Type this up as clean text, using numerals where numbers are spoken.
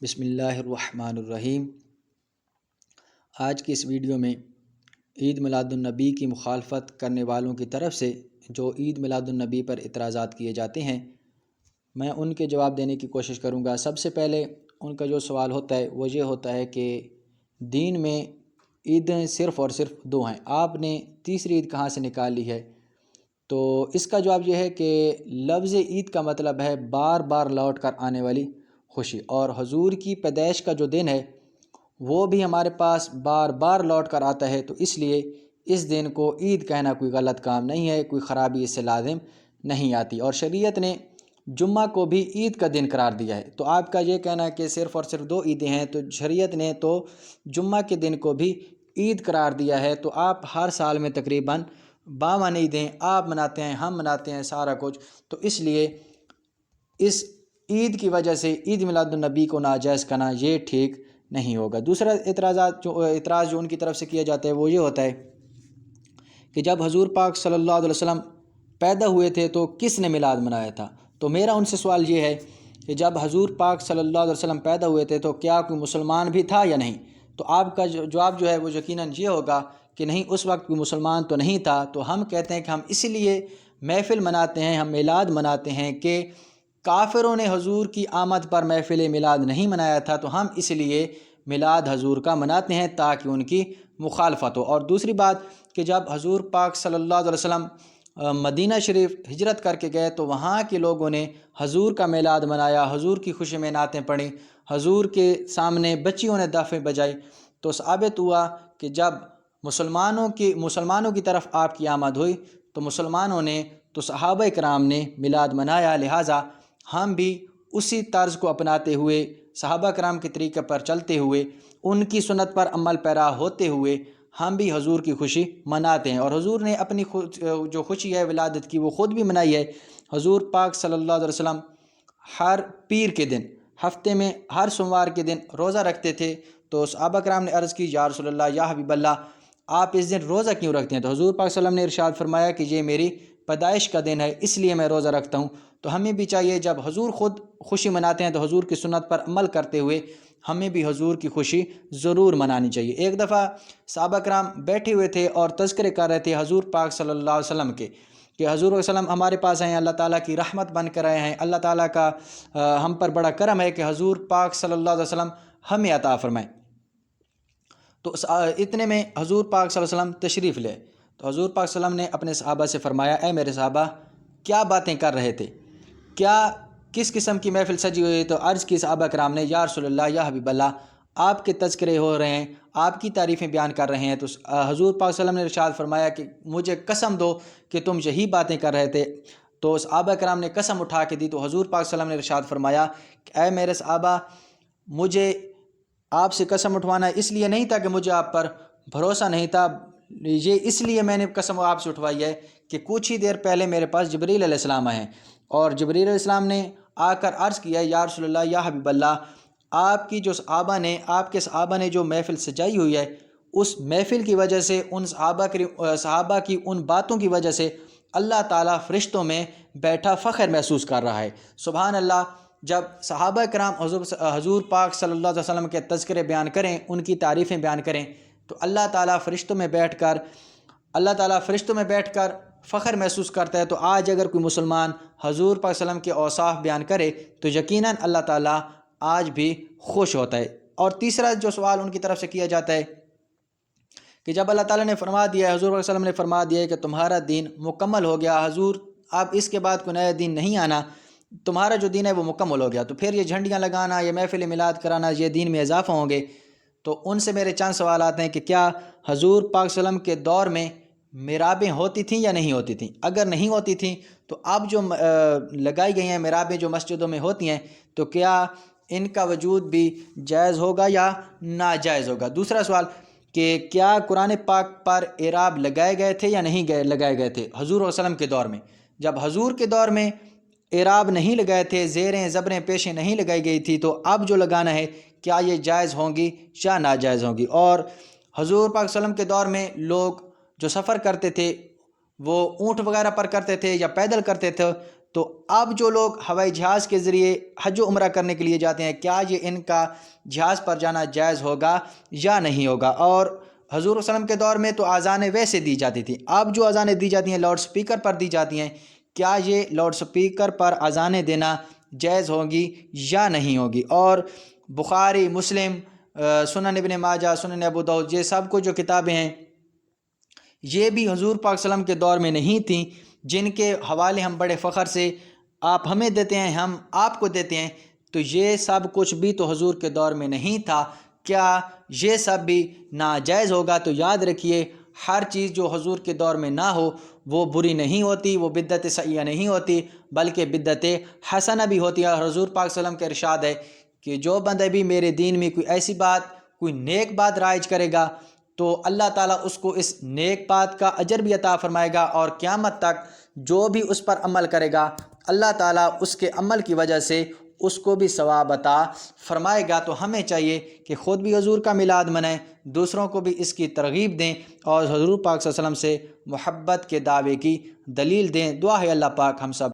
بسم اللہ الرحمن الرحیم۔ آج کی اس ویڈیو میں عید میلاد النبی کی مخالفت کرنے والوں کی طرف سے جو عید میلاد النبی پر اعتراضات کیے جاتے ہیں، میں ان کے جواب دینے کی کوشش کروں گا۔ سب سے پہلے ان کا جو سوال ہوتا ہے وہ یہ ہوتا ہے کہ دین میں عیدیں صرف اور صرف دو ہیں، آپ نے تیسری عید کہاں سے نکال لی ہے؟ تو اس کا جواب یہ ہے کہ لفظ عید کا مطلب ہے بار بار لوٹ کر آنے والی خوشی، اور حضور کی پیدائش کا جو دن ہے وہ بھی ہمارے پاس بار بار لوٹ کر آتا ہے، تو اس لیے اس دن کو عید کہنا کوئی غلط کام نہیں ہے، کوئی خرابی اس سے لازم نہیں آتی۔ اور شریعت نے جمعہ کو بھی عید کا دن قرار دیا ہے، تو آپ کا یہ کہنا ہے کہ صرف اور صرف دو عیدیں ہیں، تو شریعت نے تو جمعہ کے دن کو بھی عید قرار دیا ہے، تو آپ ہر سال میں تقریباً 52 عیدیں آپ مناتے ہیں، ہم مناتے ہیں سارا کچھ، تو اس لیے اس عید کی وجہ سے عید میلاد النبی کو ناجائز کرنا یہ ٹھیک نہیں ہوگا۔ دوسرا اعتراض جو ان کی طرف سے کیا جاتا ہے وہ یہ ہوتا ہے کہ جب حضور پاک صلی اللہ علیہ وسلم پیدا ہوئے تھے تو کس نے میلاد منایا تھا؟ تو میرا ان سے سوال یہ ہے کہ جب حضور پاک صلی اللہ علیہ وسلم پیدا ہوئے تھے تو کیا کوئی مسلمان بھی تھا یا نہیں؟ تو آپ کا جواب جو ہے وہ یقیناً یہ ہوگا کہ نہیں، اس وقت کوئی مسلمان تو نہیں تھا۔ تو ہم کہتے ہیں کہ ہم اس لیے محفل مناتے ہیں، ہم میلاد مناتے ہیں کہ کافروں نے حضور کی آمد پر محفل میلاد نہیں منایا تھا، تو ہم اس لیے میلاد حضور کا مناتے ہیں تاکہ ان کی مخالفت ہو۔ اور دوسری بات کہ جب حضور پاک صلی اللہ علیہ وسلم مدینہ شریف ہجرت کر کے گئے تو وہاں کے لوگوں نے حضور کا میلاد منایا، حضور کی خوشی میں نعتیں پڑھیں، حضور کے سامنے بچیوں نے دفیں بجائی، تو ثابت ہوا کہ جب مسلمانوں کی طرف آپ کی آمد ہوئی تو مسلمانوں نے، تو صحابہ کرام نے میلاد منایا، لہٰذا ہم بھی اسی طرز کو اپناتے ہوئے، صحابہ کرام کے طریقے پر چلتے ہوئے، ان کی سنت پر عمل پیرا ہوتے ہوئے ہم بھی حضور کی خوشی مناتے ہیں۔ اور حضور نے اپنی جو خوشی ہے ولادت کی وہ خود بھی منائی ہے۔ حضور پاک صلی اللہ علیہ وسلم ہر پیر کے دن، ہفتے میں ہر سوموار کے دن روزہ رکھتے تھے، تو صحابہ کرام نے عرض کی یا رسول اللہ، یا حبیب اللہ، آپ اس دن روزہ کیوں رکھتے ہیں؟ تو حضور پاک صلی اللہ علیہ وسلم نے ارشاد فرمایا کہ یہ میری پیدائش کا دن ہے، اس لیے میں روزہ رکھتا ہوں۔ تو ہمیں بھی چاہیے جب حضور خود خوشی مناتے ہیں تو حضور کی سنت پر عمل کرتے ہوئے ہمیں بھی حضور کی خوشی ضرور منانی چاہیے۔ ایک دفعہ صحابہ کرام بیٹھے ہوئے تھے اور تذکرے کر رہے تھے حضور پاک صلی اللہ علیہ وسلم کے، کہ حضور صلی اللہ علیہ وسلم ہمارے پاس ہیں، اللہ تعالیٰ کی رحمت بن کر آئے ہیں، اللہ تعالیٰ کا ہم پر بڑا کرم ہے کہ حضور پاک صلی اللہ علیہ وسلم ہمیں عطا فرمائیں۔ تو اتنے میں حضور پاک صلی اللہ علیہ وسلم تشریف لے، تو حضور پاک صلی اللہ علیہ وسلم نے اپنے صحابہ سے فرمایا، اے میرے صحابہ، کیا باتیں کر رہے تھے؟ کس قسم کی محفل سجی ہوئی؟ تو عرض کی صحابہ کرام نے، یا رسول اللہ، یا حبیب اللہ، آپ کے تذکرے ہو رہے ہیں، آپ کی تعریفیں بیان کر رہے ہیں۔ تو حضور پاک صلی اللہ علیہ وسلم نے ارشاد فرمایا کہ مجھے قسم دو کہ تم یہی باتیں کر رہے تھے۔ تو صحابہ کرام نے قسم اٹھا کے دی، تو حضور پاک صلی اللہ علیہ وسلم نے ارشاد فرمایا کہ اے میرے صحابہ، مجھے آپ سے قسم اٹھوانا اس لیے نہیں تھا کہ مجھے آپ پر بھروسہ نہیں تھا، یہ اس لیے میں نے قسم آپ سے اٹھوائی ہے کہ کچھ ہی دیر پہلے میرے پاس جبریل علیہ السلام آئے ہیں، اور جبریل علیہ السلام نے آ کر عرض کیا، یا رسول اللہ، یا حبیب اللہ، آپ کے صحابہ نے جو محفل سجائی ہوئی ہے، اس محفل کی وجہ سے، ان صحابہ کی ان باتوں کی وجہ سے اللہ تعالیٰ فرشتوں میں بیٹھا فخر محسوس کر رہا ہے۔ سبحان اللہ، جب صحابہ کرام حضور پاک صلی اللہ علیہ وسلم کے تذکرے بیان کریں، ان کی تعریفیں بیان کریں، تو اللہ تعالیٰ فرشتوں میں بیٹھ کر فخر محسوس کرتا ہے۔ تو آج اگر کوئی مسلمان حضور پاک صلی اللہ علیہ وسلم کے اوصاف بیان کرے تو یقیناً اللہ تعالیٰ آج بھی خوش ہوتا ہے۔ اور تیسرا جو سوال ان کی طرف سے کیا جاتا ہے کہ جب اللہ تعالیٰ نے فرما دیا ہے، حضور صلی اللہ علیہ وسلم نے فرما دیا ہے کہ تمہارا دین مکمل ہو گیا، حضور اب اس کے بعد کوئی نیا دین نہیں آنا، تمہارا جو دین ہے وہ مکمل ہو گیا، تو پھر یہ جھنڈیاں لگانا، یہ محفل میلاد کرانا، یہ دین میں اضافہ ہوں گے؟ تو ان سے میرے چند سوالات ہیں کہ کیا حضور پاک صلی اللہ علیہ وسلم کے دور میں محرابیں ہوتی تھیں یا نہیں ہوتی تھیں؟ اگر نہیں ہوتی تھیں تو اب جو لگائی گئی ہیں محرابیں جو مسجدوں میں ہوتی ہیں، تو کیا ان کا وجود بھی جائز ہوگا یا ناجائز ہوگا؟ دوسرا سوال کہ کیا قرآن پاک پر اعراب لگائے گئے تھے یا نہیں لگائے گئے تھے حضور صلی اللہ علیہ وسلم کے دور میں؟ جب حضور کے دور میں اعراب نہیں لگائے تھے، زیریں زبریں پیشیں نہیں لگائی گئی تھی، تو اب جو لگانا ہے کیا یہ جائز ہوں گی یا ناجائز ہوں گی؟ اور حضور پاک صلی اللہ علیہ وسلم کے دور میں لوگ جو سفر کرتے تھے وہ اونٹ وغیرہ پر کرتے تھے یا پیدل کرتے تھے، تو اب جو لوگ ہوائی جہاز کے ذریعے حج و عمرہ کرنے کے لیے جاتے ہیں، کیا یہ ان کا جہاز پر جانا جائز ہوگا یا نہیں ہوگا؟ اور حضور صلی اللہ علیہ وسلم کے دور میں تو اذانیں ویسے دی جاتی تھیں، اب جو اذانیں دی جاتی ہیں لاؤڈ سپیکر پر دی جاتی ہیں، کیا یہ لاؤڈ سپیکر پر اذانیں دینا جائز ہوگی یا نہیں ہوگی؟ اور بخاری، مسلم، سنن ابن ماجہ، سنن ابو داؤد، یہ سب کو جو کتابیں ہیں یہ بھی حضور پاک صلی اللہ علیہ وسلم کے دور میں نہیں تھیں، جن کے حوالے ہم بڑے فخر سے آپ ہمیں دیتے ہیں، ہم آپ کو دیتے ہیں، تو یہ سب کچھ بھی تو حضور کے دور میں نہیں تھا، کیا یہ سب بھی ناجائز ہوگا؟ تو یاد رکھیے، ہر چیز جو حضور کے دور میں نہ ہو وہ بری نہیں ہوتی، وہ بدعت سیئہ نہیں ہوتی، بلکہ بدعت حسنہ بھی ہوتی ہے۔ اور حضور پاک صلی اللہ علیہ وسلم کا ارشاد ہے کہ جو بندہ بھی میرے دین میں کوئی ایسی بات، کوئی نیک بات رائج کرے گا تو اللہ تعالیٰ اس کو اس نیک بات کا اجر بھی عطا فرمائے گا، اور قیامت تک جو بھی اس پر عمل کرے گا اللہ تعالیٰ اس کے عمل کی وجہ سے اس کو بھی ثواب عطا فرمائے گا۔ تو ہمیں چاہیے کہ خود بھی حضور کا میلاد منائیں، دوسروں کو بھی اس کی ترغیب دیں، اور حضور پاک صلی اللہ علیہ وسلم سے محبت کے دعوے کی دلیل دیں۔ دعا ہے اللہ پاک ہم سب